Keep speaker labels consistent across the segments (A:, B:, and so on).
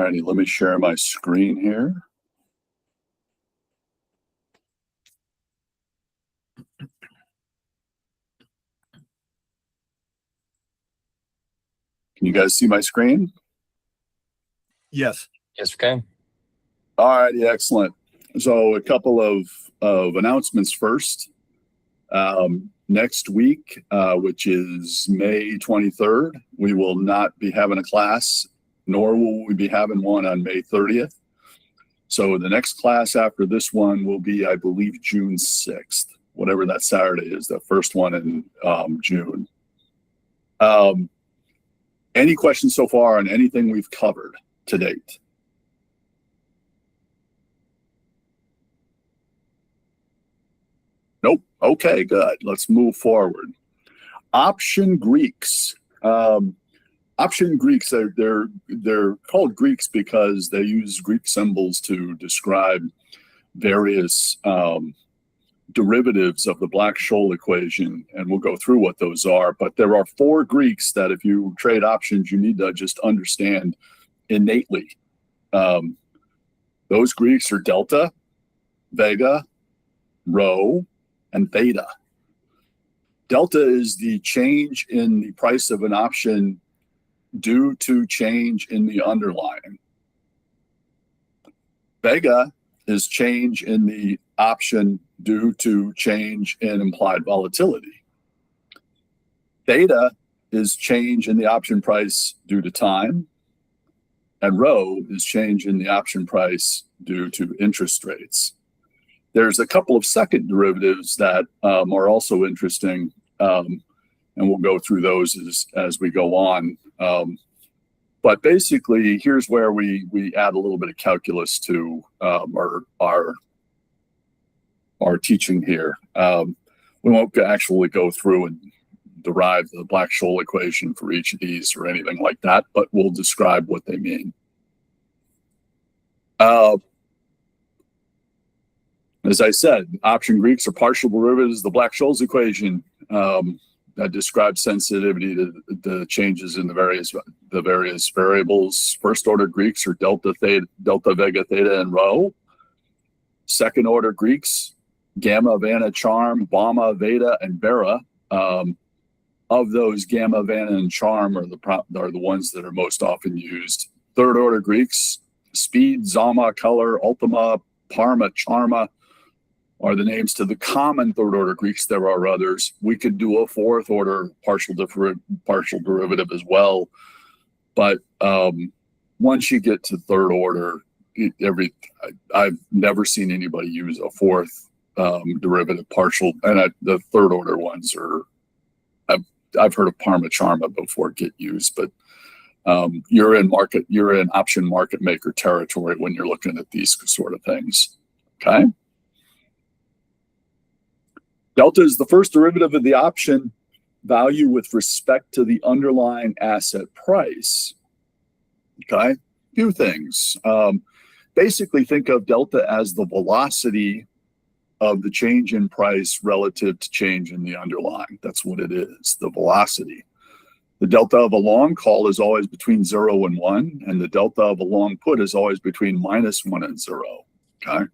A: righty, let me share my screen here. Can you guys see my screen?
B: Yes.
C: Yes, we can.
A: All righty, excellent. So a couple of announcements first. Next week, which is May 23rd, we will not be having a class, nor will we be having one on May 30th. So the next class after this one will be, I believe, June 6th, whatever that Saturday is, the first one in June. Any questions so far on anything we've covered to date? Nope. Okay, good. Let's move forward. Option Greeks. Option Greeks, they're called Greeks because they use Greek symbols to describe various derivatives of the Black-Scholes equation, and we'll go through what those are. But there are 4 Greeks that if you trade options, you need to just understand innately. Those Greeks are delta, vega, rho, and theta. Delta is the change in the price of an option due to change in the underlying. Vega is change in the option due to change in implied volatility. Theta is change in the option price due to time. And rho is change in the option price due to interest rates. There's a couple of second derivatives that are also interesting, and we'll go through those as we go on. But basically, here's where we add a little bit of calculus to our teaching here. We won't actually go through and derive the Black-Scholes equation for each of these or anything like that, but we'll describe what they mean. As I said, option Greeks are partial derivatives of the Black-Scholes equation that describes sensitivity to the changes in the various variables. First order Greeks are delta, vega, theta, and rho. Second order Greeks, gamma, vana, charm, bama, veta, and bera. Of those, gamma, vana, and charm are the ones that are most often used. Third order Greeks, speed, zama, color, ultima, parma, charma, are the names to the common third order Greeks. There are others. We could do a fourth order partial derivative as well. But once you get to third order, I've never seen anybody use a fourth derivative partial. And the third order ones are, I've heard of parma charma before get used, but you're in option market maker territory when you're looking at these sort of things. Okay. Delta is the first derivative of the option value with respect to the underlying asset price. Okay, few things. Basically, think of delta as the velocity of the change in price relative to change in the underlying. That's what it is, the velocity. The delta of a long call is always between 0 and 1, and the delta of a long put is always between -1 and 0. Okay.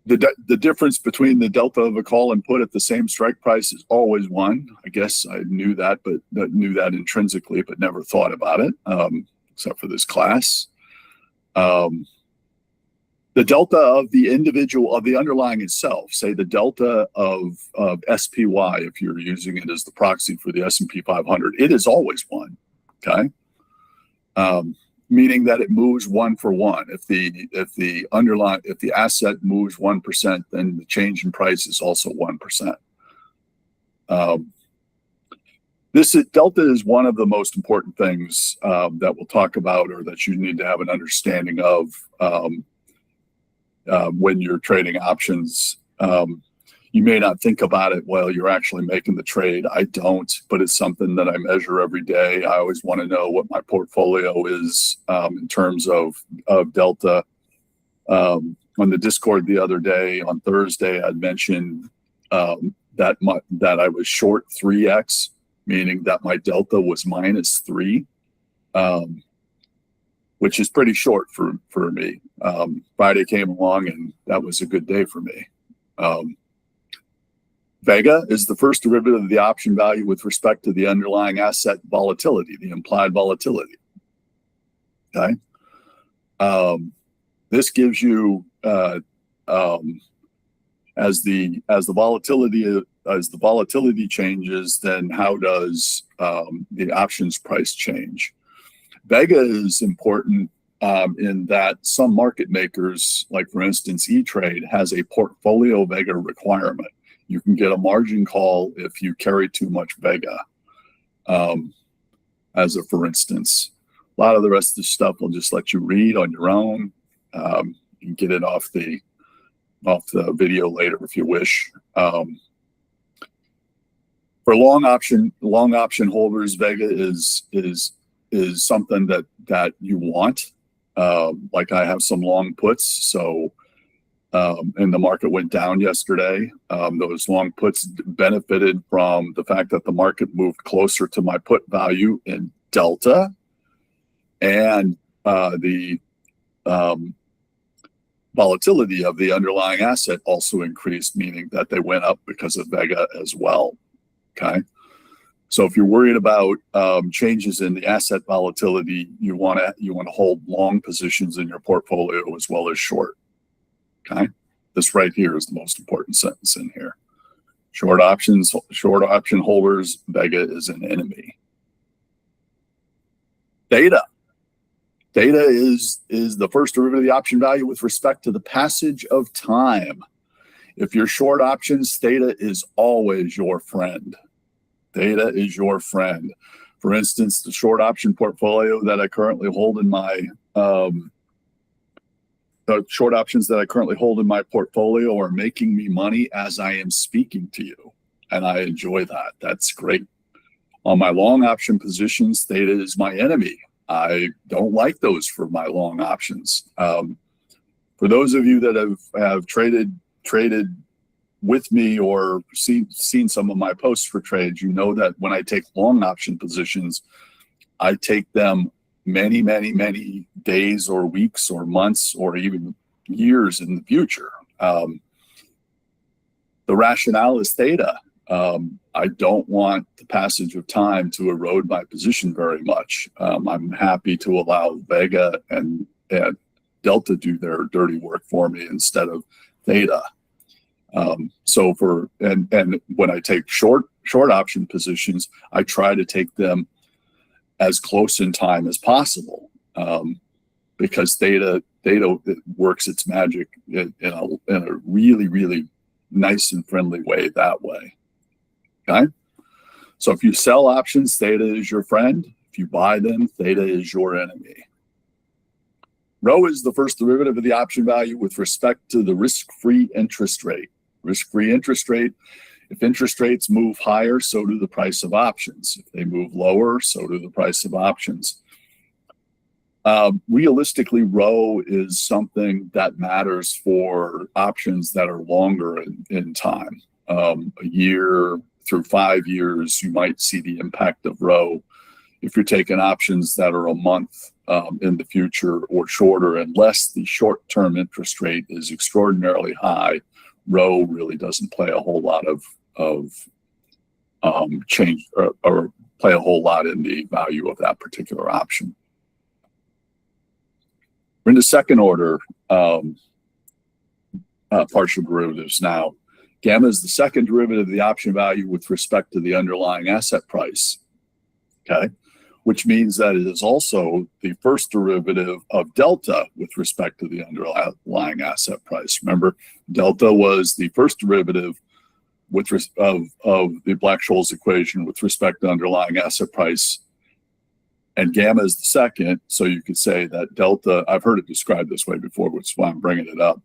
A: The difference between the delta of a call and put at the same strike price is always 1. I guess I knew that, but knew that intrinsically, but never thought about it, except for this class. The delta of the underlying itself, say the delta of SPY, if you're using it as the proxy for the S&P 500, it is always 1. Okay. Meaning that it moves 1 for 1. If the asset moves 1%, then the change in price is also 1%. Delta is one of the most important things that we'll talk about, or that you need to have an understanding of when you're trading options. You may not think about it while you're actually making the trade. I don't, but it's something that I measure every day. I always want to know what my portfolio is in terms of delta. On the Discord the other day, on Thursday, I'd mentioned that I was short 3x, meaning that my delta was -3, which is pretty short for me. Friday came along and that was a good day for me. Vega is the first derivative of the option value with respect to the underlying asset volatility, the implied volatility. Okay. This gives you as the volatility changes, then how does the options price change? Vega is important in that some market makers, like for instance E-Trade, has a portfolio Vega requirement. You can get a margin call if you carry too much Vega. As a for instance, a lot of the rest of the stuff will just let you read on your own. You can get it off the video later if you wish. For long option holders, Vega is something that you want. Like I have some long puts, so and the market went down yesterday. Those long puts benefited from the fact that the market moved closer to my put value in Delta, and the volatility of the underlying asset also increased, meaning that they went up because of Vega as well. Okay, so if you're worried about changes in the asset volatility, you want to hold long positions in your portfolio as well as short. Okay, this right here is the most important sentence in here. Short option holders, Vega is an enemy. Theta is the first derivative of the option value with respect to the passage of time. If you're short options, theta is always your friend. Theta is your friend. For instance, the short option portfolio that I currently hold in my the short options that I currently hold in my portfolio are making me money as I am speaking to you, and I enjoy that. That's great. On my long option positions, theta is my enemy. I don't like those for my long options. For those of you that have traded with me or seen some of my posts for trades, you know that when I take long option positions, I take them many days or weeks or months or even years in the future. The rationale is theta. I don't want the passage of time to erode my position very much. I'm happy to allow Vega and Delta do their dirty work for me instead of theta. So when I take short option positions, I try to take them as close in time as possible, because theta works its magic in a really nice and friendly way that way. Okay, so if you sell options, theta is your friend. If you buy them, theta is your enemy. Rho is the first derivative of the option value with respect to the risk-free interest rate. Risk-free interest rate, if interest rates move higher, so do the price of options. If they move lower, so do the price of options. Realistically, Rho is something that matters for options that are longer in time. A year through 5 years, you might see the impact of Rho. If you're taking options that are a month in the future or shorter, unless the short-term interest rate is extraordinarily high, Rho really doesn't play a whole lot of change or play a whole lot in the value of that particular option. We're into second order partial derivatives now. Gamma is the second derivative of the option value with respect to the underlying asset price. Okay, which means that it is also the first derivative of delta with respect to the underlying asset price. Remember, delta was the first derivative of the Black-Scholes equation with respect to underlying asset price, and gamma is the second. So you could say that delta, I've heard it described this way before, which is why I'm bringing it up.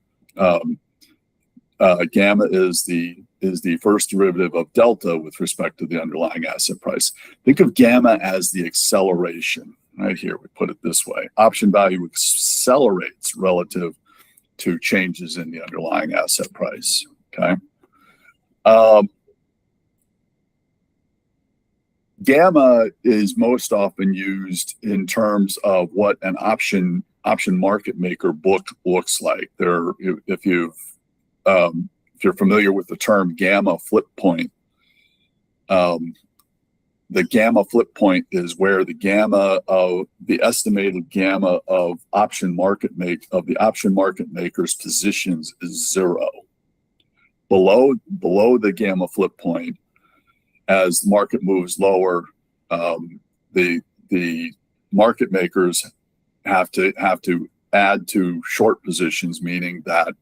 A: Gamma is the first derivative of delta with respect to the underlying asset price. Think of gamma as the acceleration. Right here, we put it this way. Option value accelerates relative to changes in the underlying asset price. Okay. Gamma is most often used in terms of what an option market maker book looks like. If you're familiar with the term gamma flip point, the gamma flip point is where the estimated gamma of the option market maker's positions is zero. Below the gamma flip point, as the market moves lower, the market makers have to add to short positions, meaning that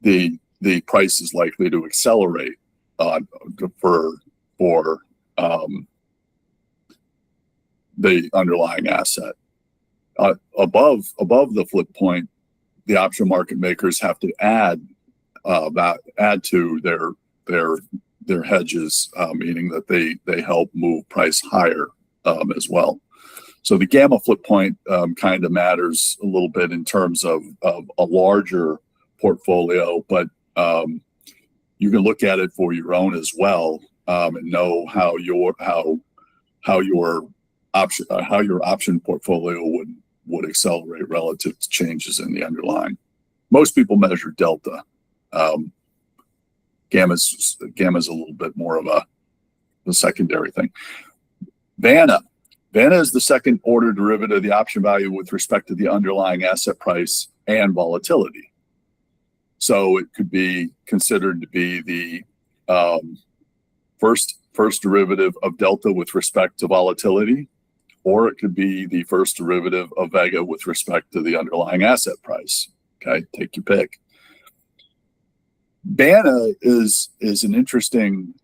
A: the price is likely to accelerate for the underlying asset. Above the flip point, the option market makers have to add to their hedges, meaning that they help move price higher as well. So the gamma flip point kind of matters a little bit in terms of a larger portfolio, but you can look at it for your own as well, and know how your option portfolio would accelerate relative to changes in the underlying. Most people measure delta. Gamma's a little bit more of a secondary thing. Vanna is the second order derivative of the option value with respect to the underlying asset price and volatility. So it could be considered to be the first derivative of delta with respect to volatility, or it could be the first derivative of vega with respect to the underlying asset price. Okay, take your pick. Vanna is an interesting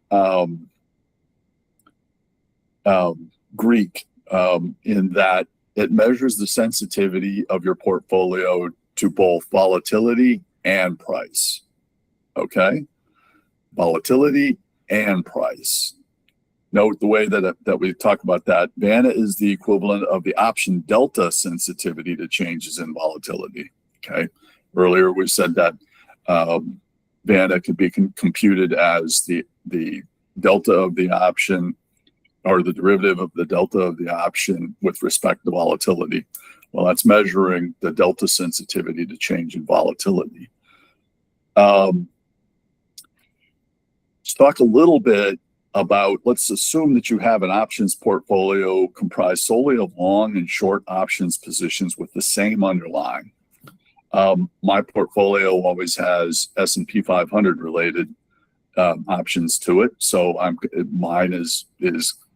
A: Greek in that it measures the sensitivity of your portfolio to both volatility and price. Okay, volatility and price. Note the way that we talk about that. Vanna is the equivalent of the option delta sensitivity to changes in volatility. Okay, earlier we said that Vanna could be computed as the delta of the option, or the derivative of the delta of the option with respect to volatility. Well, that's measuring the delta sensitivity to change in volatility. Let's talk a little bit about, let's assume that you have an options portfolio comprised solely of long and short options positions with the same underlying. My portfolio always has S&P 500 related options to it. So mine is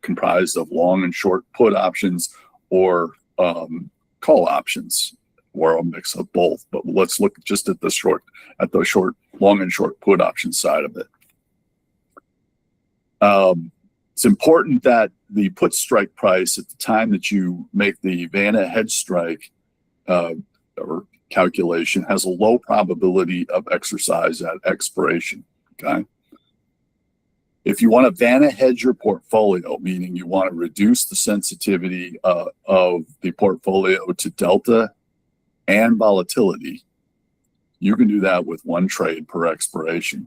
A: comprised of long and short put options, or call options, or a mix of both. But let's look just at the long and short put option side of it. It's important that the put strike price at the time that you make the Vanna hedge strike or calculation has a low probability of exercise at expiration. Okay. If you want to Vanna hedge your portfolio, meaning you want to reduce the sensitivity of the portfolio to delta and volatility, you can do that with one trade per expiration.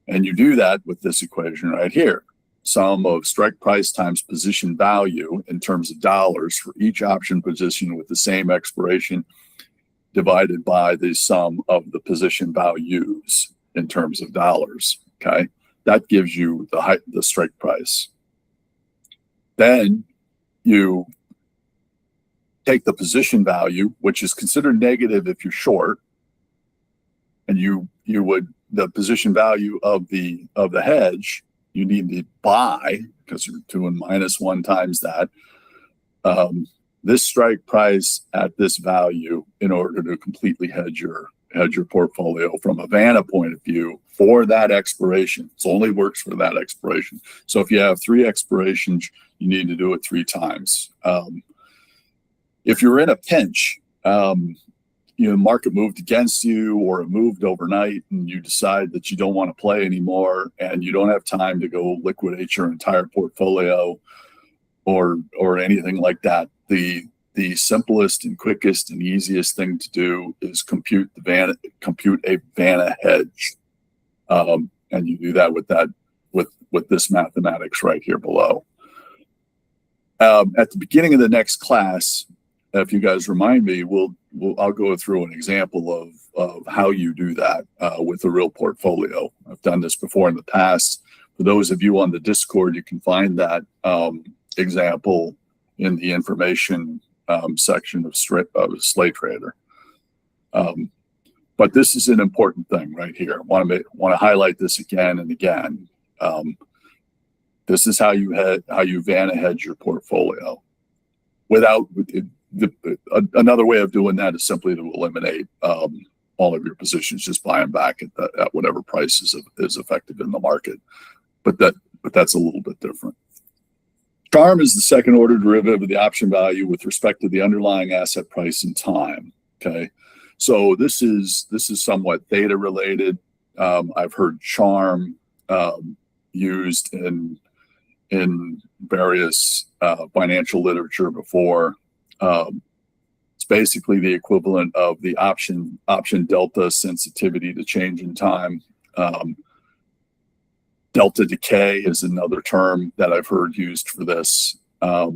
A: And you do that with this equation right here. Sum of strike price times position value in terms of dollars for each option position with the same expiration, divided by the sum of the position values in terms of dollars. Okay, that gives you the strike price. Then you take the position value, which is considered negative if you're short, and the position value of the hedge you need to buy, because you're doing -1 times that. This strike price at this value in order to completely hedge your portfolio from a Vanna point of view for that expiration. It only works for that expiration. So if you have 3 expirations, you need to do it 3 times. If you're in a pinch, the market moved against you, or it moved overnight, and you decide that you don't want to play anymore, and you don't have time to go liquidate your entire portfolio or anything like that, the simplest and quickest and easiest thing to do is compute a Vanna hedge, and you do that with that with this mathematics right here below. At the beginning of the next class, if you guys remind me, I'll go through an example of how you do that with a real portfolio. I've done this before in the past. For those of you on the Discord, you can find that example in the information section of Slate Trader. But this is an important thing right here. I want to highlight this again and again. This is how you Vanna hedge your portfolio. Another way of doing that is simply to eliminate all of your positions, just buy them back at whatever price is effective in the market. But that's a little bit different. Charm is the second order derivative of the option value with respect to the underlying asset price and time. Okay, so this is somewhat theta related. I've heard charm used in various financial literature before. It's basically the equivalent of the option delta sensitivity to change in time. Delta decay is another term that I've heard used for this. How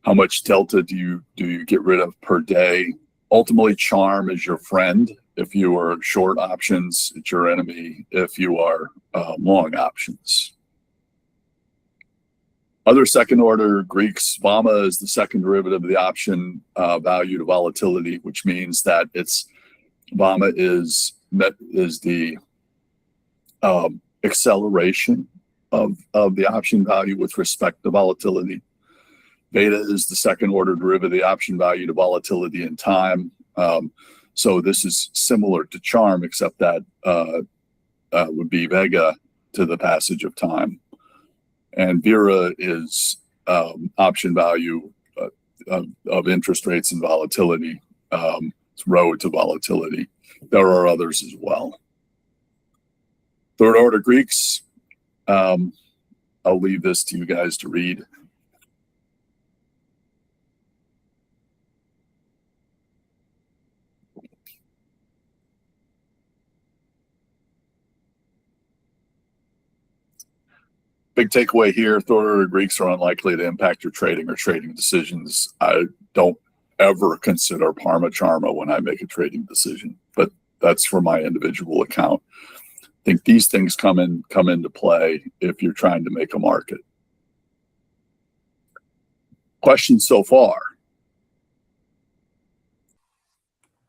A: much delta do you get rid of per day? Ultimately, charm is your friend. If you are short options, it's your enemy if you are long options. Other second order Greeks, VAMA is the second derivative of the option value to volatility, which means that VAMA is the acceleration of the option value with respect to volatility. Beta is the second order derivative of the option value to volatility in time. So this is similar to charm, except that would be vega to the passage of time. And Vera is option value of interest rates and volatility. It's rho to volatility. There are others as well. Third order Greeks, I'll leave this to you guys to read. Big takeaway here, third order Greeks are unlikely to impact your trading or trading decisions. I don't ever consider Parma Charma when I make a trading decision, but that's for my individual account. I think these things come into play if you're trying to make a market. Questions so far?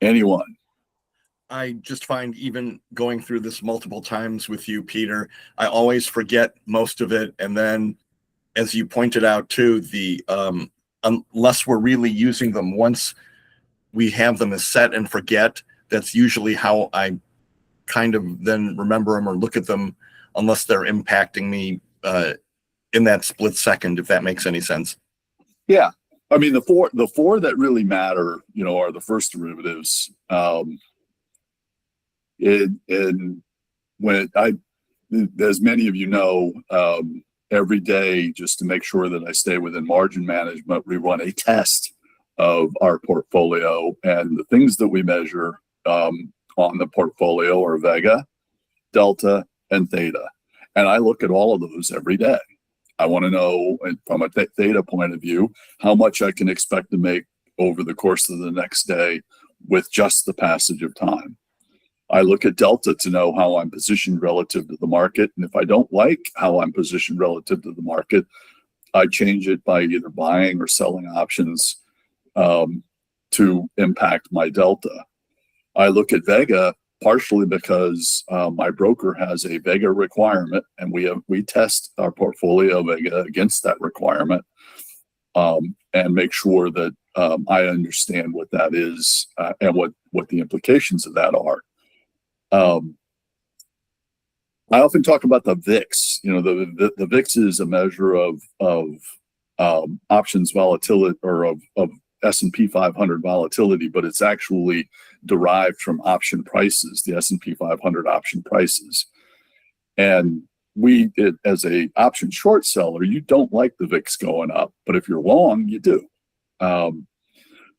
A: Anyone?
B: I just find even going through this multiple times with you, Peter, I always forget most of it. And then, as you pointed out too, unless we're really using them, once we have them as set and forget, that's usually how I kind of then remember them or look at them, unless they're impacting me in that split second, if that makes any sense.
A: Yeah. I mean, the four that really matter, are the first derivatives. And when as many of you know, every day, just to make sure that I stay within margin management, we run a test of our portfolio, and the things that we measure on the portfolio are vega, delta, and theta. And I look at all of those every day. I want to know, from a theta point of view, how much I can expect to make over the course of the next day with just the passage of time. I look at delta to know how I'm positioned relative to the market. And if I don't like how I'm positioned relative to the market, I change it by either buying or selling options to impact my delta. I look at vega partially because my broker has a vega requirement, and we test our portfolio vega against that requirement and make sure that I understand what that is and what the implications of that are. I often talk about the VIX. The VIX is a measure of options volatility, or of S&P 500 volatility, but it's actually derived from option prices, the S&P 500 option prices. And as a option short seller, you don't like the VIX going up, but if you're long, you do.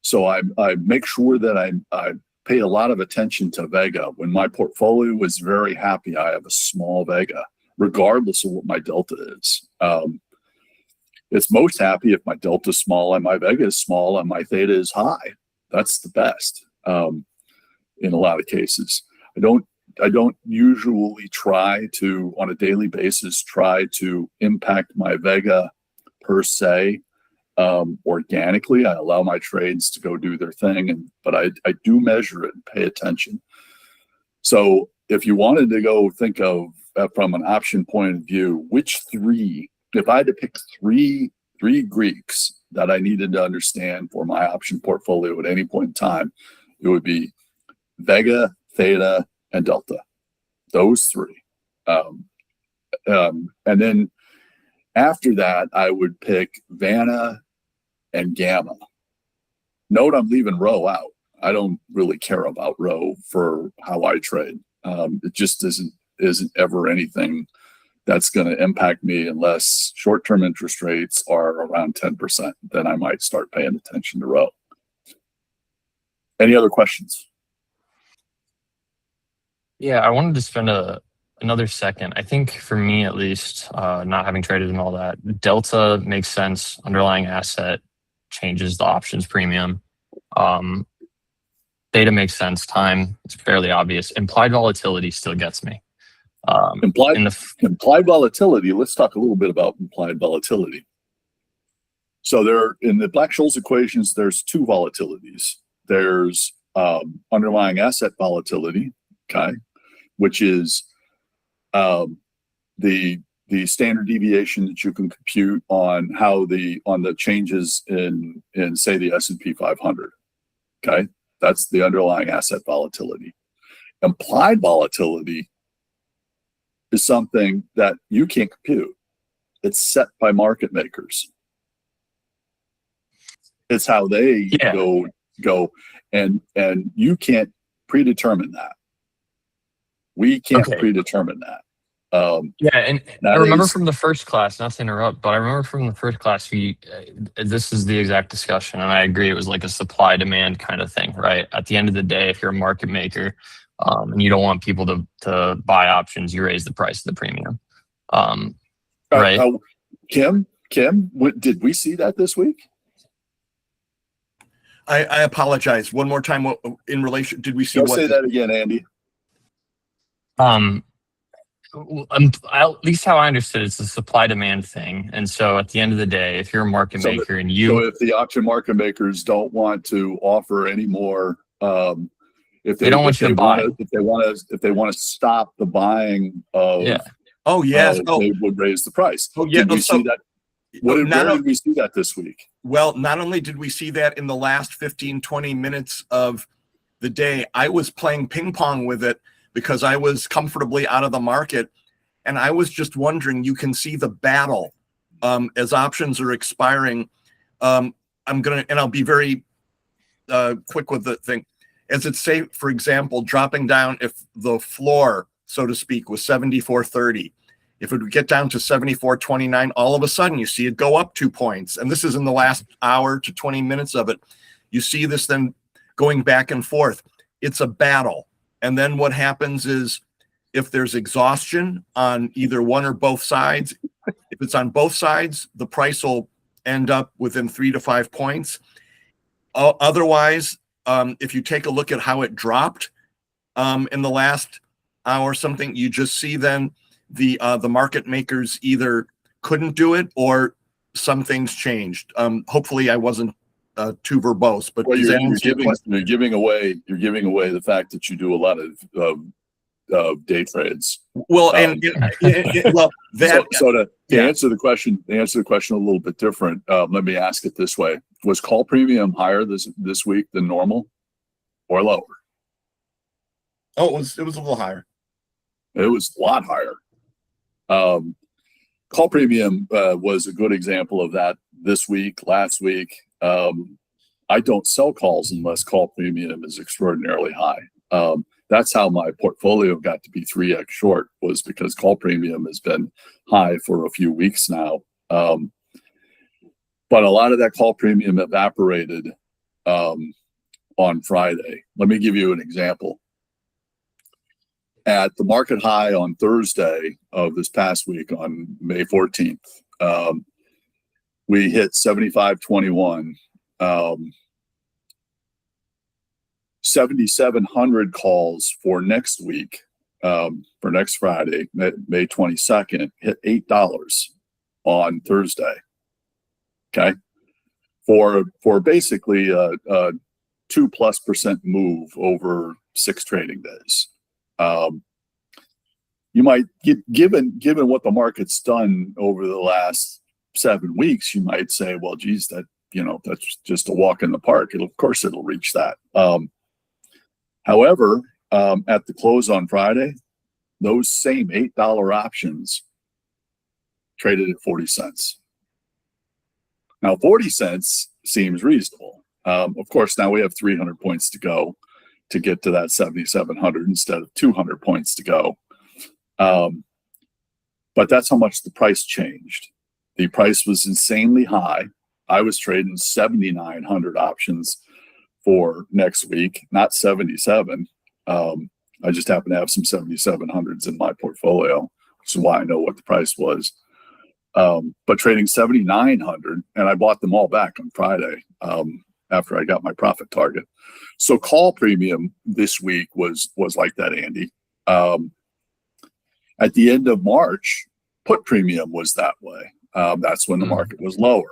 A: So I make sure that I pay a lot of attention to vega. When my portfolio is very happy, I have a small vega. regardless of what my delta is. It's most happy if my delta is small and my vega is small and my theta is high. That's the best in a lot of cases. I don't usually try to, on a daily basis, try to impact my vega per se organically. I allow my trades to go do their thing, but I do measure it and pay attention. So if you wanted to go think of from an option point of view, which three, if I had to pick three Greeks that I needed to understand for my option portfolio at any point in time, it would be vega, theta, and delta. Those three. And then after that, I would pick vana and gamma. Note I'm leaving rho out. I don't really care about rho for how I trade. It just isn't ever anything that's going to impact me unless short-term interest rates are around 10%. Then I might start paying attention to rho. Any other questions?
C: Yeah, I wanted to spend another second. I think for me, at least, not having traded and all that, delta makes sense. Underlying asset changes the options premium. Theta makes sense. Time, it's fairly obvious. Implied volatility still gets me.
A: Implied volatility. Let's talk a little bit about implied volatility. So there, in the Black-Scholes equations, there's two volatilities. There's underlying asset volatility, okay, which is the standard deviation that you can compute on how on the changes in say the S&P 500. Okay, that's the underlying asset volatility. Implied volatility is something that you can't compute. It's set by market makers. It's how they go, and you can't predetermine that. We can't predetermine that.
C: And I remember from the first class, not to interrupt, but I remember from the first class, this is the exact discussion, and I agree it was like a supply-demand kind of thing, right? At the end of the day, if you're a market maker and you don't want people to buy options, you raise the price of the premium. Right?
A: Kim, did we see that this week?
B: I apologize. One more time, in relation, did we see
A: Don't say that again, Andy.
C: At least how I understood it's a supply demand thing. And so at the end of the day, if you're a market maker and
A: so if the option market makers don't want to offer any more, if they don't want you to buy, if they want to stop the buying of, they would raise the price. Did we see that? Where did we see that this week?
B: Well, not only did we see that in the last 15, 20 minutes of the day, I was playing ping pong with it because I was comfortably out of the market. And I was just wondering, you can see the battle as options are expiring. I'll be very quick with the thing. As it say, for example, dropping down, if the floor, so to speak, was 74.30, if it would get down to 74.29, all of a sudden you see it go up 2 points. And this is in the last hour to 20 minutes of it. You see this then going back and forth. It's a battle. And then what happens is if there's exhaustion on either one or both sides, if it's on both sides, the price will end up within 3 to 5 points. Otherwise, if you take a look at how it dropped in the last hour or something, you just see then the market makers either couldn't do it or some things changed. Hopefully I wasn't too verbose, but
A: you're giving away the fact that you do a lot of day trades.
B: Well, to
A: answer the question a little bit different. Let me ask it this way: was call premium higher this week than normal, or lower?
B: Oh, it was a little higher.
A: It was a lot higher. Call premium was a good example of that this week. Last week, I don't sell calls unless call premium is extraordinarily high. That's how my portfolio got to be 3x short, was because call premium has been high for a few weeks now. But a lot of that call premium evaporated on Friday. Let me give you an example. At the market high on Thursday of this past week on May 14th, we hit 75.21. 7,700 calls for next week, for next Friday, May 22nd, hit $8 on Thursday. Okay. For basically a 2+% move over 6 trading days. You might given what the market's done over the last 7 weeks, you might say, well, geez, that's just a walk in the park. Of course it'll reach that. However, at the close on Friday, those same $8 options traded at 40 cents. Now, 40 cents seems reasonable. Of course, now we have 300 points to go to get to that 7,700 instead of 200 points to go. But that's how much the price changed. The price was insanely high. I was trading 7,900 options for next week, not 77. I just happen to have some 7,700s in my portfolio, which is why I know what the price was. But trading 7,900, and I bought them all back on Friday after I got my profit target. So call premium this week was like that, Andy. At the end of March, put premium was that way. That's when the market was lower.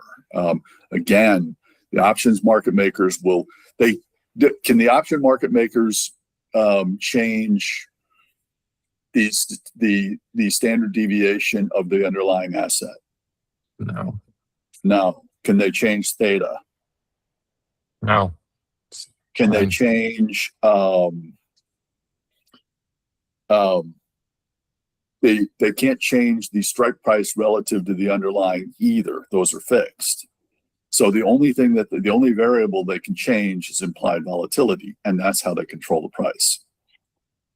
A: Again, the options market makers can the option market makers change the standard deviation of the underlying asset? No. Can they change theta?
C: No.
A: Can they change they can't change the strike price relative to the underlying either. Those are fixed. So the only variable they can change is implied volatility, and that's how they control the price.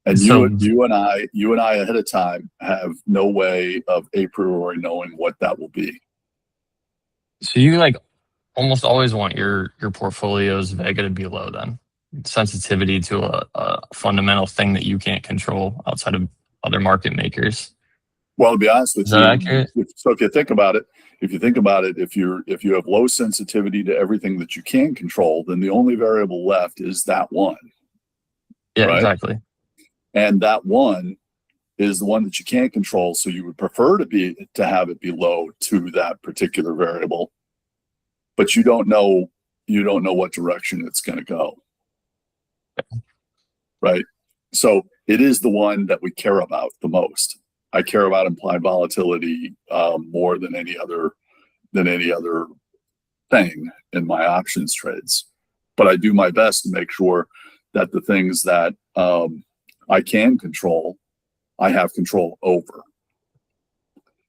A: And
C: So-
A: you and I ahead of time have no way of a priori knowing what that will be.
C: So you almost always want your portfolio's Vega to be low then. Sensitivity to a fundamental thing that you can't control outside of other market makers.
A: Well, to be honest with
C: Is that accurate?
A: if you think about it, if you have low sensitivity to everything that you can control, then the only variable left is that one.
C: Yeah,
A: Right?
C: exactly.
A: And that one is the one that you can't control. So you would prefer to have it be low to that particular variable, but you don't know what direction it's going to go. Right. So it is the one that we care about the most. I care about implied volatility more than any other thing in my options trades. But I do my best to make sure that the things that I can control, I have control over.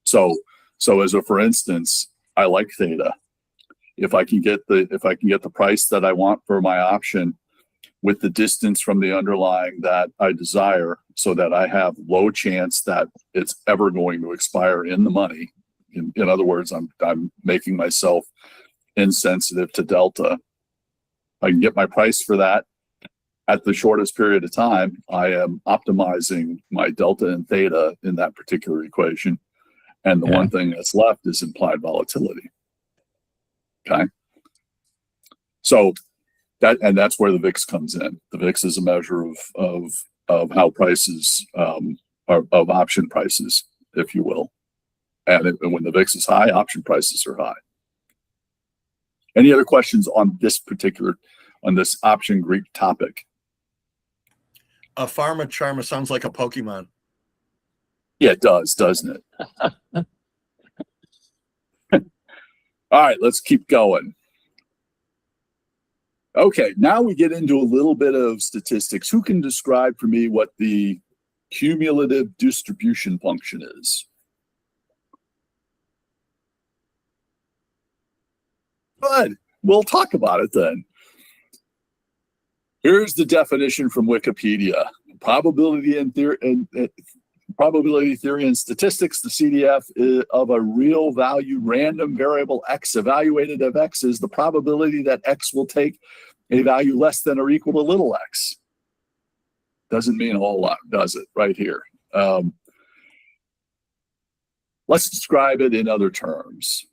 A: So for instance, I like theta. If I can get the price that I want for my option with the distance from the underlying that I desire, so that I have low chance that it's ever going to expire in the money. In other words, I'm making myself insensitive to delta. I can get my price for that at the shortest period of time. I am optimizing my delta and theta in that particular equation. And the one thing that's left is implied volatility. Okay. So that's where the VIX comes in. The VIX is a measure of how prices of option prices, if you will. And when the VIX is high, option prices are high. Any other questions on this option Greek topic?
B: A Pharma Charma sounds like a Pokemon.
A: Yeah, it does, doesn't it? All right, let's keep going. Okay, now we get into a little bit of statistics. Who can describe for me what the cumulative distribution function is? Good. We'll talk about it then. Here's the definition from Wikipedia. Probability theory and statistics, the CDF, of a real value random variable X evaluated of X is the probability that X will take a value less than or equal to little x. Doesn't mean a whole lot, does it? Right here. Let's describe it in other terms.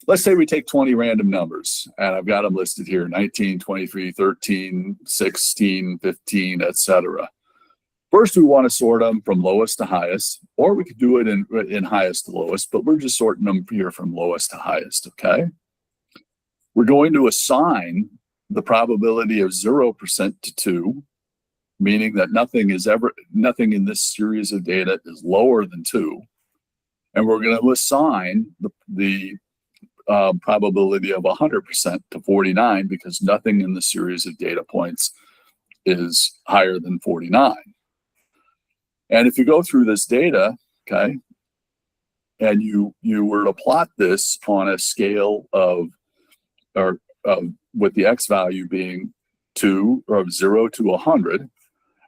A: Let's say we take 20 random numbers, and I've got them listed here: 19, 23, 13, 16, 15, etc. First, we want to sort them from lowest to highest, or we could do it in highest to lowest, but we're just sorting them here from lowest to highest, okay? We're going to assign the probability of 0% to 2, meaning that nothing in this series of data is lower than 2. And we're going to assign the probability of 100% to 49, because nothing in the series of data points is higher than 49. And if you go through this data, okay, and you were to plot this on a scale of with the x value being 2, or of 0 to 100,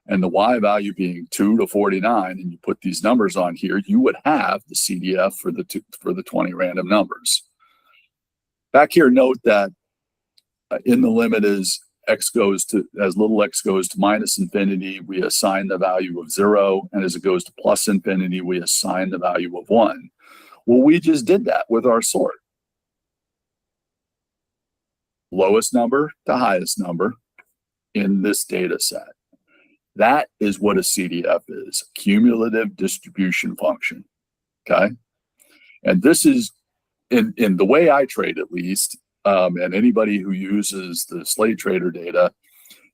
A: and the y value being 2 to 49, and you put these numbers on here, you would have the CDF for the 20 random numbers. Back here, note that in the limit as little x goes to minus infinity, we assign the value of 0, and as it goes to plus infinity, we assign the value of 1. Well, we just did that with our sort. Lowest number to highest number in this data set. That is what a CDF is, a cumulative distribution function, okay? And this is, in the way I trade at least, and anybody who uses the Slate Trader data,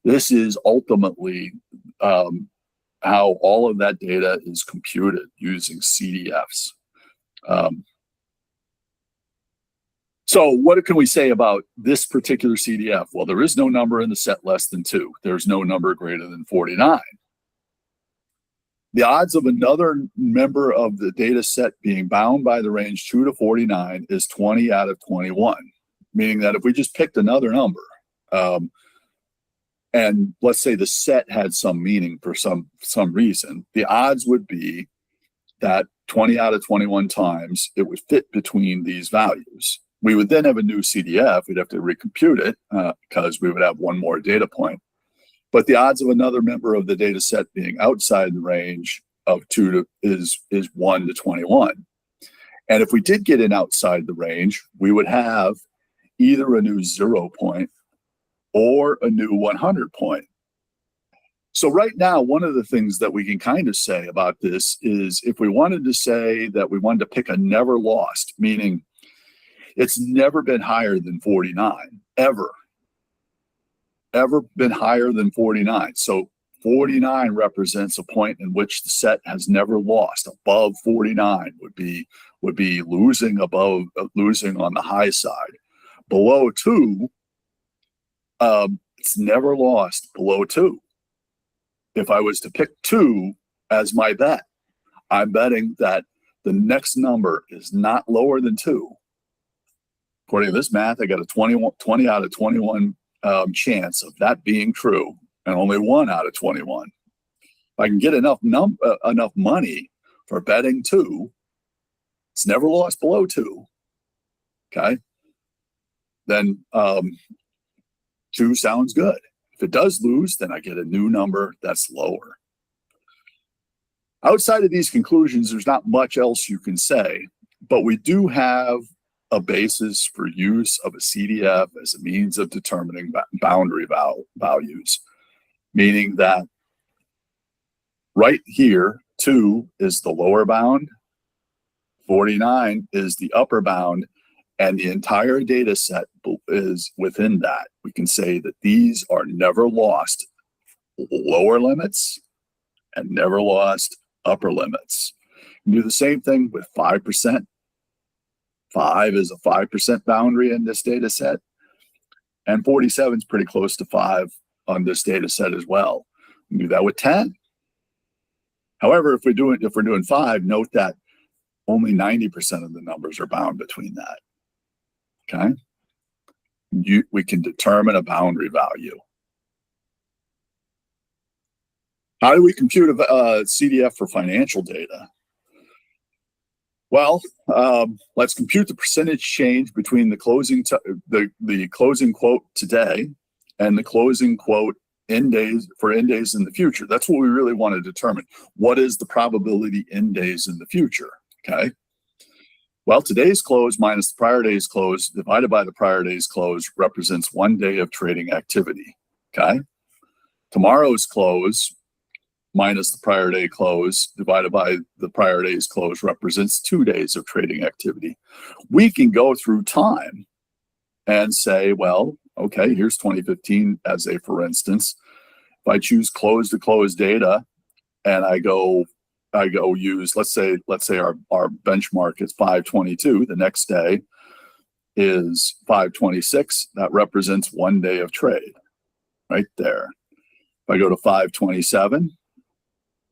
A: this is ultimately how all of that data is computed using CDFs. So what can we say about this particular CDF? Well, there is no number in the set less than 2. There's no number greater than 49. The odds of another member of the data set being bound by the range 2 to 49 is 20 out of 21, meaning that if we just picked another number, and let's say the set had some meaning for some reason, the odds would be that 20 out of 21 times it would fit between these values. We would then have a new CDF. We'd have to recompute it because we would have one more data point. But the odds of another member of the data set being outside the range of 2 is 1 to 21. And if we did get in outside the range, we would have either a new 0 point or a new 100 point. So right now, one of the things that we can kind of say about this is, if we wanted to say that we wanted to pick a never lost, meaning it's never been higher than 49, ever been higher than 49. So 49 represents a point in which the set has never lost. Above 49 would be losing on the high side. Below 2, it's never lost below 2. If I was to pick 2 as my bet, I'm betting that the next number is not lower than 2. According to this math, I got a 20 out of 21 chance of that being true, and only 1 out of 21. If I can get enough money for betting 2, it's never lost below 2. Okay, then 2 sounds good. If it does lose, then I get a new number that's lower. Outside of these conclusions, there's not much else you can say, but we do have a basis for use of a CDF as a means of determining boundary values, meaning that right here, 2 is the lower bound, 49 is the upper bound, and the entire data set is within that. We can say that these are never lost lower limits and never lost upper limits. You do the same thing with 5%. 5 is a 5% boundary in this data set, and 47 is pretty close to 5 on this data set as well. We do that with 10. However, if we're doing 5, note that only 90% of the numbers are bound between that. Okay, we can determine a boundary value. How do we compute a CDF for financial data? Well, let's compute the percentage change between the closing the closing quote today and the closing quote end days in the future. That's what we really want to determine. What is the probability end days in the future? Okay. Well, today's close minus the prior day's close divided by the prior day's close represents 1 day of trading activity. Okay. Tomorrow's close minus the prior day close divided by the prior day's close represents 2 days of trading activity. We can go through time and say, well, okay, here's 2015 as a for instance. If I choose close to close data and I go use, let's say our benchmark is 522, the next day is 526, that represents 1 day of trade right there. If I go to 527,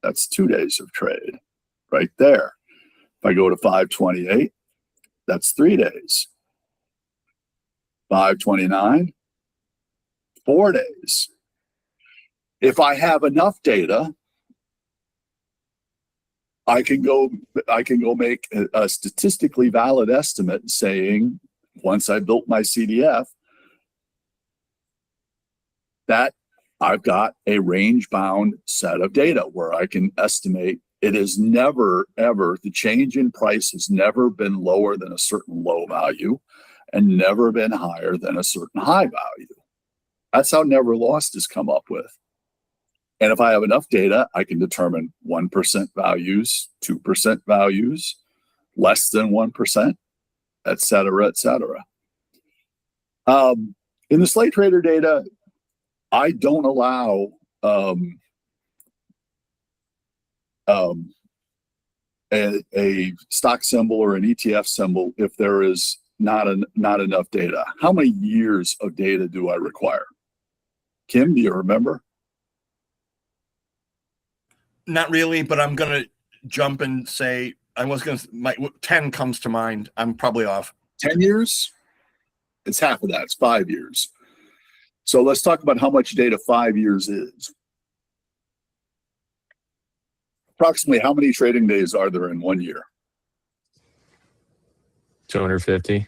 A: that's 2 days of trade right there. If I go to 528, that's 3 days. 529, 4 days. If I have enough data, I can go make a statistically valid estimate saying, once I built my CDF, that I've got a range bound set of data where I can estimate it is never, ever, the change in price has never been lower than a certain low value and never been higher than a certain high value. That's how Never Lost has come up with. And if I have enough data, I can determine 1% values, 2% values, less than 1%, et cetera, et cetera. In the Slate Trader data, I don't allow a stock symbol or an ETF symbol if there is not enough data. How many years of data do I require? Kim, do you remember?
B: Not really, but I'm going to jump and say, 10 comes to mind. I'm probably off.
A: 10 years? It's half of that. It's 5 years. So let's talk about how much data 5 years is. Approximately how many trading days are there in 1 year?
C: 250.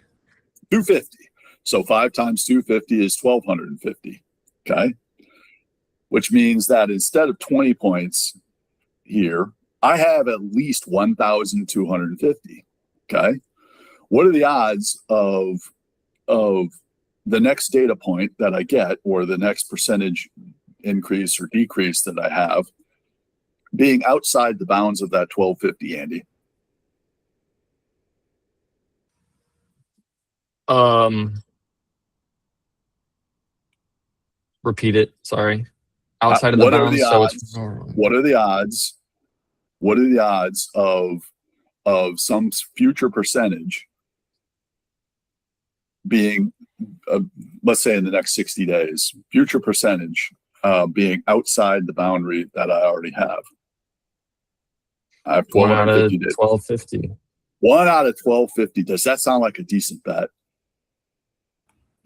A: 250. So 5 times 250 is 1,250. Okay. Which means that instead of 20 points here, I have at least 1,250. Okay. What are the odds of the next data point that I get, or the next percentage increase or decrease that I have, being outside the bounds of that 1,250, Andy?
C: Repeat it. Sorry. Outside of the
A: What are
C: bounds.
A: the
C: So
A: odds?
C: it's
A: What are the odds? What are the odds of some future percentage being, let's say in the next 60 days, future percentage being outside the boundary that I already have? I have
C: 1 out of
A: 1,250 days.
C: 1250.
A: 1 out of 1,250. Does that sound like a decent bet?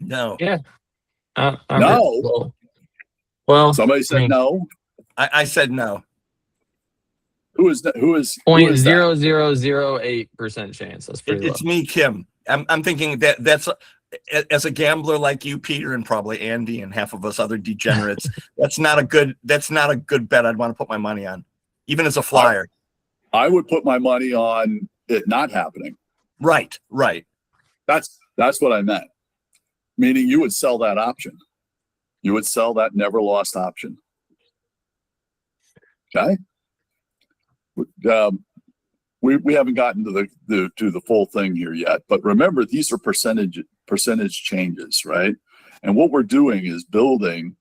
B: No.
C: Yeah.
A: No.
C: Well,
A: Somebody said no.
B: I said no.
A: Who is that?
C: 0.0008% chance. That's pretty
B: It's
C: low.
B: me, Kim. I'm thinking that's as a gambler like you, Peter, and probably Andy and half of us other degenerates. that's not a good bet I'd want to put my money on, even as a flyer.
A: I would put my money on it not happening.
B: Right.
A: That's what I meant. Meaning you would sell that option. You would sell that Never Lost option. Okay. We haven't gotten to the full thing here yet, but remember, these are percentage changes, right? And what we're doing is building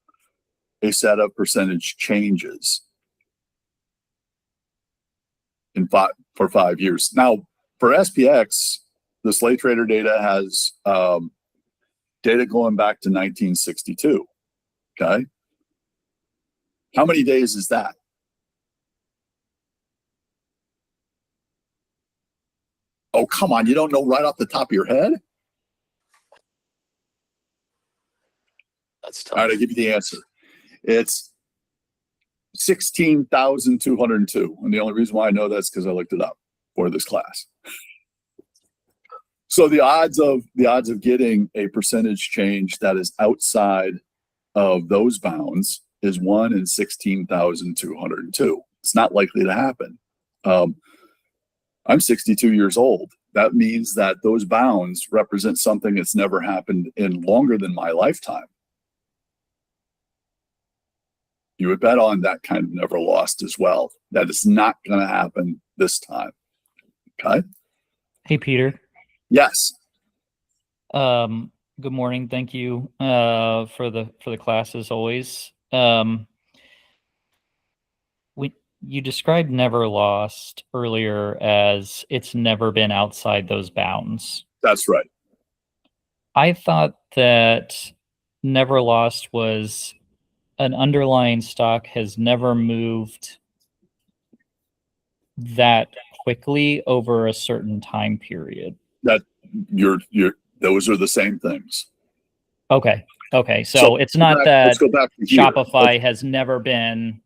A: a set of percentage changes for 5 years. Now, for SPX, the Slate Trader data has data going back to 1962. Okay. How many days is that? Oh, come on. You don't know right off the top of your head?
C: That's tough.
A: All right, I'll give you the answer. It's 16,202. And the only reason why I know that's because I looked it up for this class. So the odds of getting a percentage change that is outside of those bounds is 1 in 16,202. It's not likely to happen. I'm 62 years old. That means that those bounds represent something that's never happened in longer than my lifetime. You would bet on that kind of never lost as well. That is not going to happen this time. Okay.
D: Hey, Peter.
A: Yes.
D: Good morning. Thank you for the class as always. You described never lost earlier as it's never been outside those bounds.
A: That's right.
D: I thought that never lost was an underlying stock has never moved that quickly over a certain time period.
A: That those are the same things.
D: Okay. So it's not
A: let's
D: that
A: go back to here.
D: Shopify has never been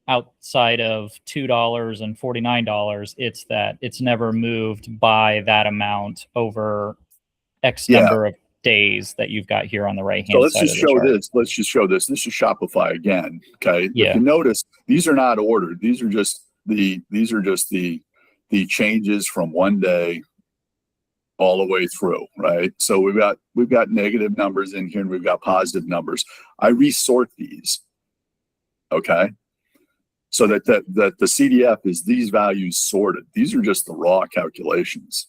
D: outside of $2 and $49. It's that it's never moved by that amount over X number of days that you've got here on the right hand
A: So let's
D: side.
A: just show this. Let's just show this. This is Shopify again. Okay.
D: Yeah.
A: If you notice, these are not ordered. These are just the changes from one day all the way through, right? So we've got negative numbers in here and we've got positive numbers. I resort these. Okay. So that the CDF is these values sorted. These are just the raw calculations.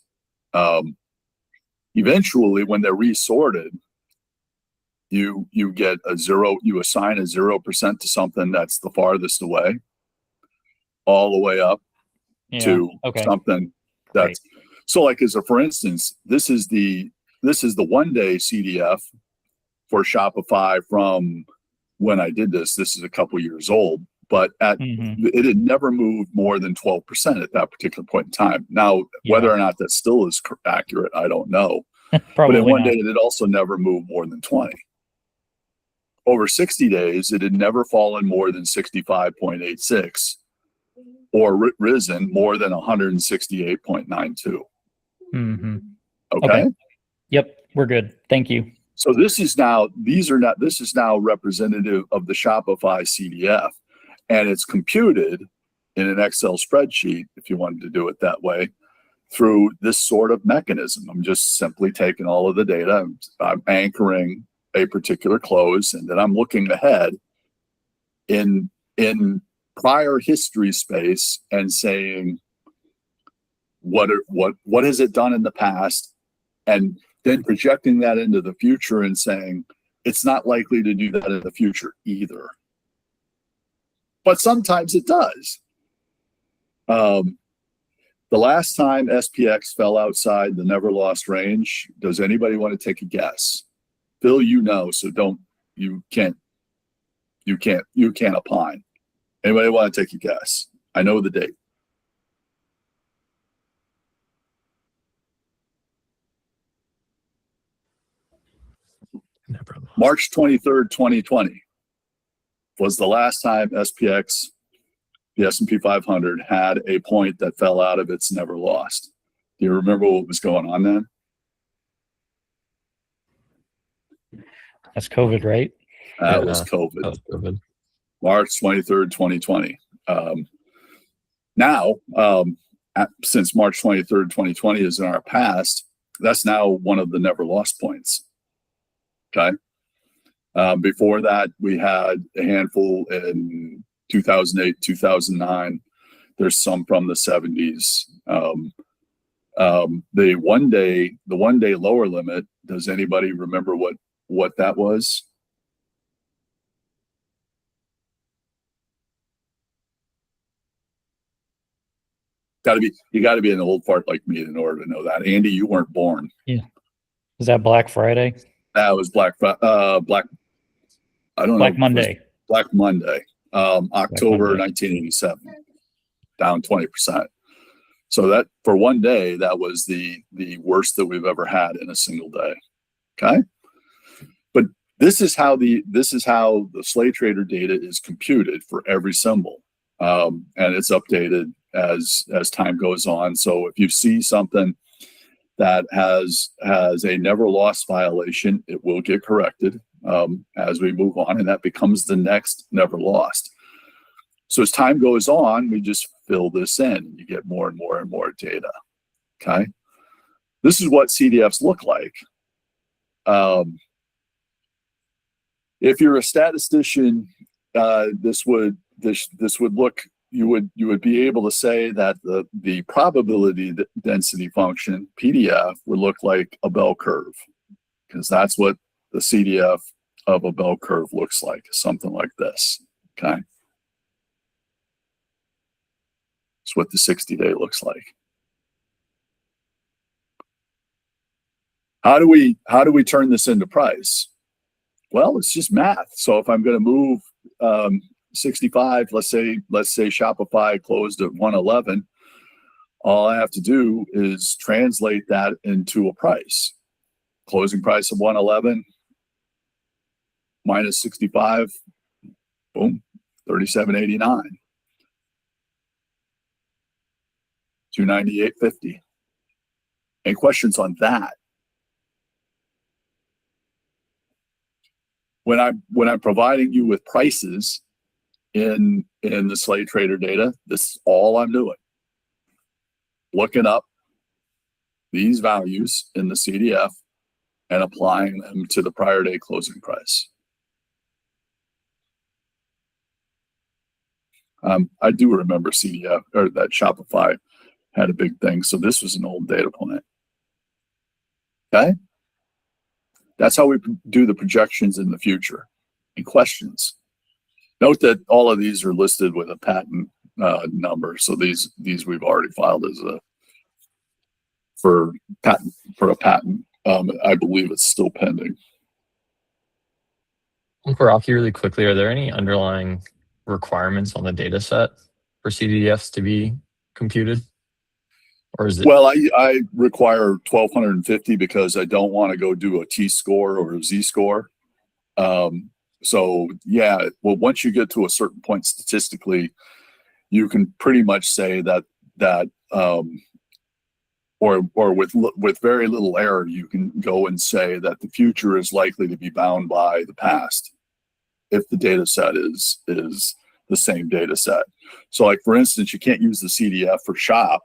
A: Eventually, when they're resorted, you get a zero. You assign a 0% to something that's the farthest away, all the way up to something that's so. Like for instance, this is the 1 day CDF for Shopify from when I did this. This is a couple years old. But it had never moved more than 12% at that particular point in time. Now, whether or not that still is accurate, I don't know. But in 1 day, it had also never moved more than 20. Over 60 days, it had never fallen more than 65.86 or risen more than 168.92. Okay?
D: Yep, we're good. Thank you.
A: So this is now representative of the Shopify CDF. And it's computed in an Excel spreadsheet, if you wanted to do it that way, through this sort of mechanism. I'm just simply taking all of the data, I'm anchoring a particular close, and then I'm looking ahead in prior history space and saying, what has it done in the past? And then projecting that into the future and saying, it's not likely to do that in the future either. But sometimes it does. The last time SPX fell outside the never lost range, does anybody want to take a guess? Phil, so you can't opine. Anybody want to take a guess? I know the date. March 23rd, 2020. Was the last time SPX, the S&P 500, had a point that fell out of its never lost. Do you remember what was going on then?
D: That's COVID, right?
A: That was COVID.
C: That was COVID.
A: March 23rd, 2020. Now, since March 23rd, 2020 is in our past, that's now one of the never lost points. Okay. Before that, we had a handful in 2008, 2009. There's some from the 70s. The one day lower limit. Does anybody remember what that was? You got to be an old fart like me in order to know that. Andy, you weren't born.
D: Yeah. Is that Black Friday?
A: That was Black. I don't know.
D: Black Monday.
A: Black Monday. October 1987. Down 20%. So that for 1 day, that was the worst that we've ever had in a single day. Okay. But this is how the Slate Trader data is computed for every symbol. And it's updated as time goes on. So if you see something that has a never lost violation, it will get corrected as we move on, and that becomes the next never lost. So as time goes on, we just fill this in. You get more and more and more data. Okay, this is what CDFs look like. If you're a statistician, this would look. You would be able to say that the probability density function PDF would look like a bell curve, because that's what the CDF of a bell curve looks like, something like this. Okay, it's what the 60-day looks like. How do we turn this into price? Well, it's just math. So if I'm going to move 65, let's say Shopify closed at 111, all I have to do is translate that into a price. Closing price of 111 minus 65, boom, 37.89. 298.50. Any questions on that? When I'm providing you with prices in the Slate Trader data, this is all I'm doing. Looking up these values in the CDF and applying them to the prior day closing price. I do remember CDF, or that Shopify had a big thing. So this was an old data point. Okay. That's how we do the projections in the future. Any questions? Note that all of these are listed with a patent number. So these we've already filed as for a patent. I believe it's still pending.
C: For Rocky, really quickly, are there any underlying requirements on the data set for CDFs to be computed? Or is it?
A: Well, I require 1250 because I don't want to go do a T-score or a Z-score. So yeah, well, once you get to a certain point statistically, you can pretty much say that or with very little error, you can go and say that the future is likely to be bound by the past if the data set is the same data set. So like, for instance, you can't use the CDF for shop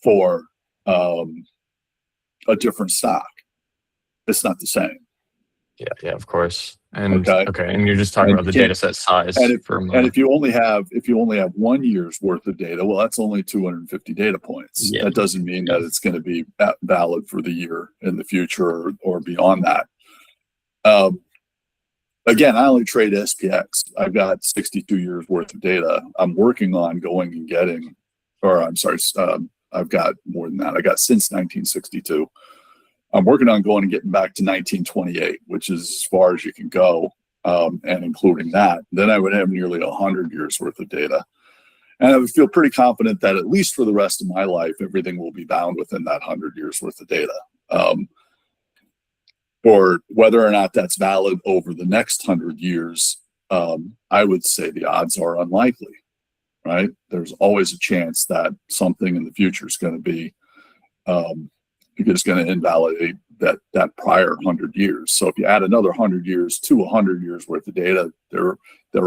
A: for a different stock. It's not the same.
C: Yeah, of course. And
A: okay,
C: and you're just talking about the data set size.
A: And if you only have 1 year's worth of data, well, that's only 250 data points.
C: Yeah.
A: That doesn't mean that it's going to be valid for the year in the future or beyond that. Again, I only trade SPX. I've got 62 years worth of data. I'm working on going and getting, or I'm sorry, I've got more than that. I got since 1962. I'm working on going and getting back to 1928, which is as far as you can go, and including that. Then I would have nearly 100 years worth of data. And I would feel pretty confident that at least for the rest of my life, everything will be bound within that 100 years worth of data. Or whether or not that's valid over the next 100 years, I would say the odds are unlikely, right? There's always a chance that something in the future is going to be it's going to invalidate that prior 100 years. So if you add another 100 years to 100 years worth of data, there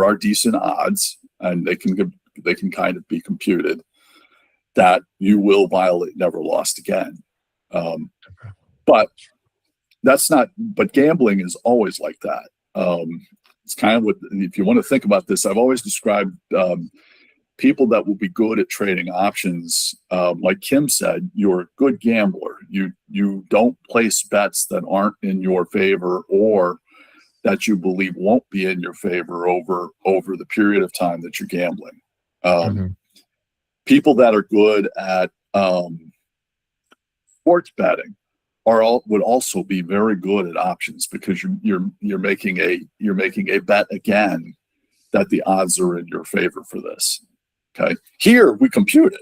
A: are decent odds, and they can kind of be computed that you will violate never lost again. But that's not. But gambling is always like that. It's kind of what, if you want to think about this, I've always described people that will be good at trading options, like Kim said, you're a good gambler. You don't place bets that aren't in your favor or that you believe won't be in your favor over the period of time that you're gambling. People that are good at sports betting would also be very good at options, because you're making a bet again that the odds are in your favor for this. Okay. Here we compute it.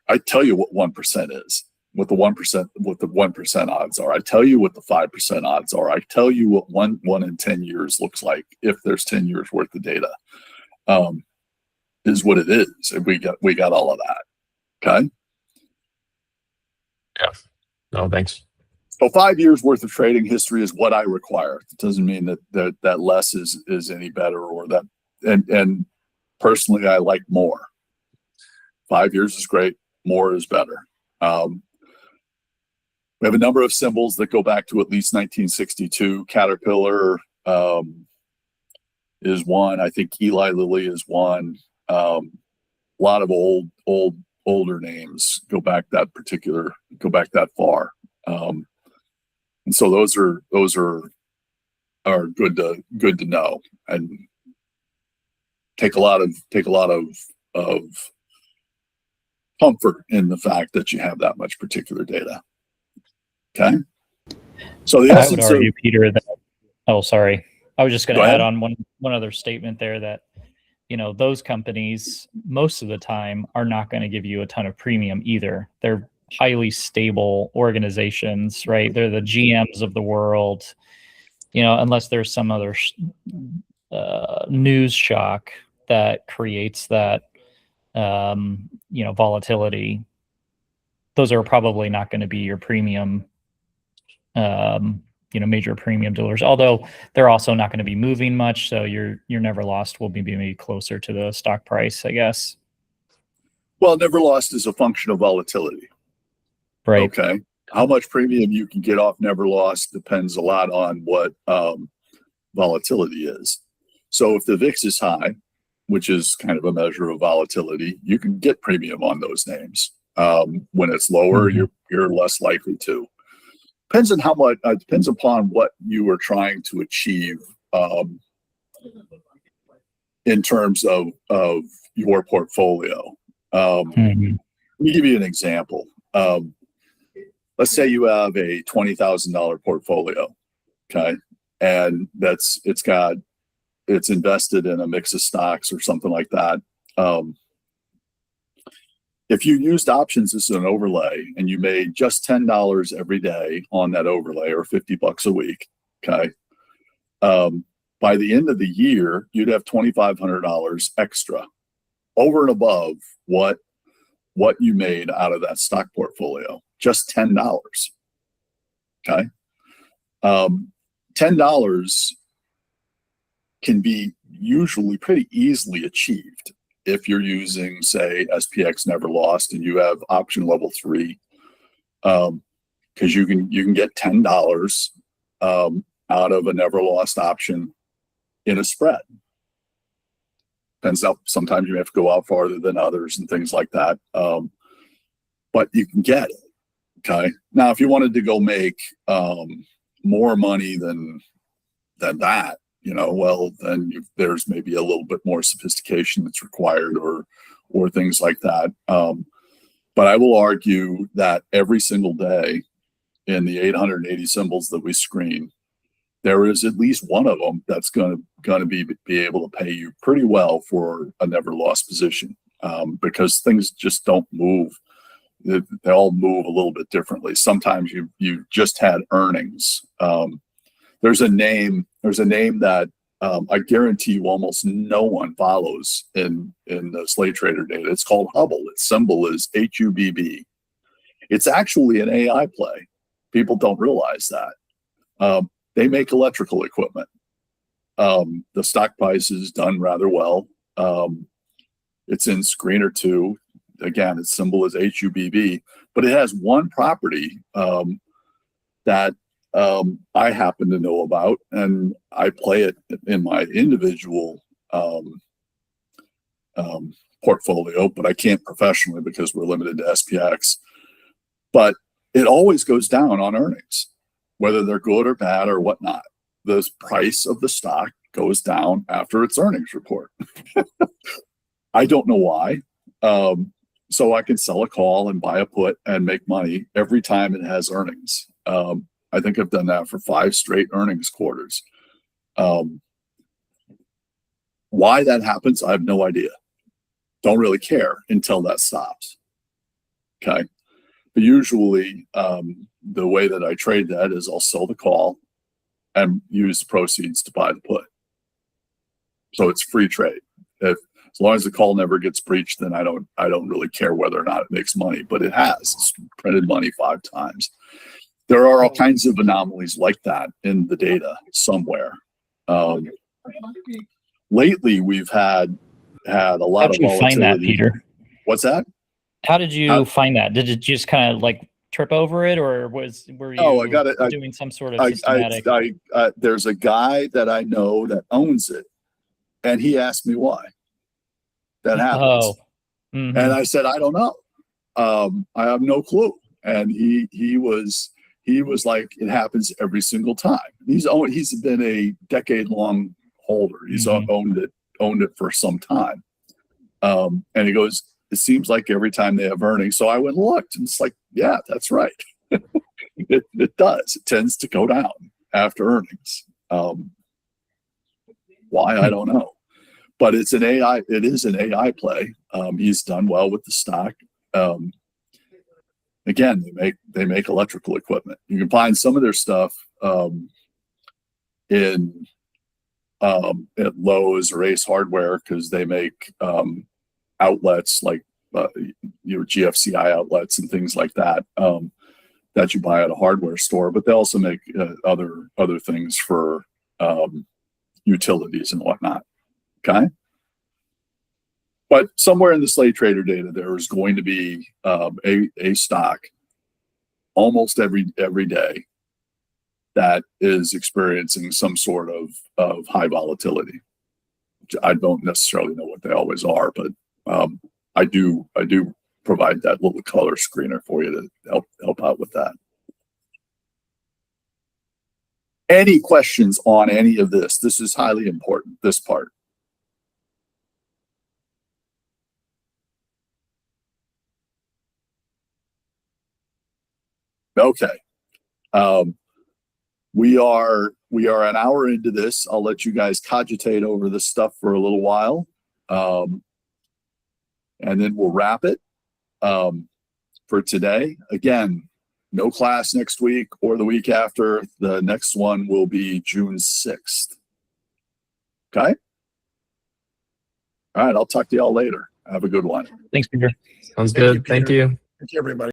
A: I tell you what 1% is, what the 1% odds are. I tell you what the 5% odds are. I tell you what one in 10 years looks like if there's 10 years worth of data. Is what it is. And we got all of that. Okay.
C: No, thanks.
A: So 5 years worth of trading history is what I require. It doesn't mean that less is any better, or that, and personally, I like more. 5 years is great. More is better. We have a number of symbols that go back to at least 1962. Caterpillar is one. I think Eli Lilly is one. A lot of older names go back that far. And so those are good to know, and take a lot of comfort in the fact that you have that much particular data. Okay. So the
D: I would
A: essence of,
D: argue, Peter, that, oh, sorry. I was just going
A: Go
D: to
A: ahead.
D: add on one other statement there that, those companies, most of the time, are not going to give you a ton of premium either. They're highly stable organizations, right? They're the GMs of the world, unless there's some other news shock that creates that, volatility. Those are probably not going to be your premium, major premium dealers, although they're also not going to be moving much. So your never lost will be maybe closer to the stock price, I guess.
A: well, never lost is a function of volatility.
D: Right.
A: Okay. How much premium you can get off never lost depends a lot on what volatility is. So if the VIX is high, which is kind of a measure of volatility, you can get premium on those names. When it's lower,
D: Mhm.
A: you're less likely to. Depends on how much. Depends upon what you are trying to achieve in terms of your portfolio.
D: Mhm.
A: Let me give you an example. Let's say you have a $20,000 portfolio, okay, and it's invested in a mix of stocks or something like that. If you used options as an overlay and you made just $10 every day on that overlay, or $50 a week, okay, by the end of the year, you'd have $2,500 extra over and above what you made out of that stock portfolio. Just $10. Okay. $10 can be usually pretty easily achieved if you're using, say, SPX Never Lost and you have option level 3, because you can get $10 out of a never lost option in a spread. Depends out. Sometimes you have to go out farther than others and things like that. But you can get it. Okay. Now, if you wanted to go make more money than that, well, then there's maybe a little bit more sophistication that's required, or things like that. But I will argue that every single day in the 880 symbols that we screen, there is at least one of them that's going to be able to pay you pretty well for a never lost position, because things just don't move. They all move a little bit differently. Sometimes you just had earnings. There's a name that I guarantee you almost no one follows in the Slate Trader data. It's called Hubble. Its symbol is HUBB. It's actually an AI play. People don't realize that. They make electrical equipment. The stock price is done rather well. It's in Screener 2. Again, its symbol is HUBB, but it has one property that I happen to know about, and I play it in my individual portfolio, but I can't professionally because we're limited to SPX. But it always goes down on earnings, whether they're good or bad or whatnot. The price of the stock goes down after its earnings report. I don't know why. So I can sell a call and buy a put and make money every time it has earnings. I think I've done that for 5 straight earnings quarters. Why that happens, I have no idea. Don't really care until that stops. Okay. But usually the way that I trade that is I'll sell the call and use the proceeds to buy the put. So it's free trade. As long as the call never gets breached, then I don't really care whether or not it makes money, but it has. It's printed money 5 times. There are all kinds of anomalies like that in the data somewhere. Lately, we've had a lot
D: How
A: of
D: did you find that,
A: volatility.
D: Peter?
A: What's that?
D: How did you find that? Did it just kind of like trip over it, or were you
A: Oh, I got it.
D: doing some sort of systematic?
A: There's a guy that I know that owns it, and he asked me why that happens.
D: Oh, mhm.
A: And I said, I don't know. I have no clue. And he was like, it happens every single time. He's been a decade-long holder. He's owned it for some time. And he goes, it seems like every time they have earnings. So I went and looked, and it's like, yeah, that's right. It does. It tends to go down after earnings. Why, I don't know. But it is an AI play. He's done well with the stock. Again, they make electrical equipment. You can find some of their stuff at Lowe's or Ace Hardware, because they make outlets like GFCI outlets and things like that that you buy at a hardware store. But they also make other things for utilities and whatnot. Okay. But somewhere in the Slate Trader data, there is going to be a stock almost every day that is experiencing some sort of high volatility. I don't necessarily know what they always are, but I do provide that little color screener for you to help out with that. Any questions on any of this? This is highly important, this part. Okay. We are an hour into this. I'll let you guys cogitate over this stuff for a little while. And then we'll wrap it for today. Again, no class next week or the week after. The next one will be June 6th. Okay? All right, I'll talk to y'all later. Have a good one.
D: Thanks, Peter.
C: Sounds
B: Thank you,
C: good. Thank
B: Peter.
C: you.
B: Thank you, everybody.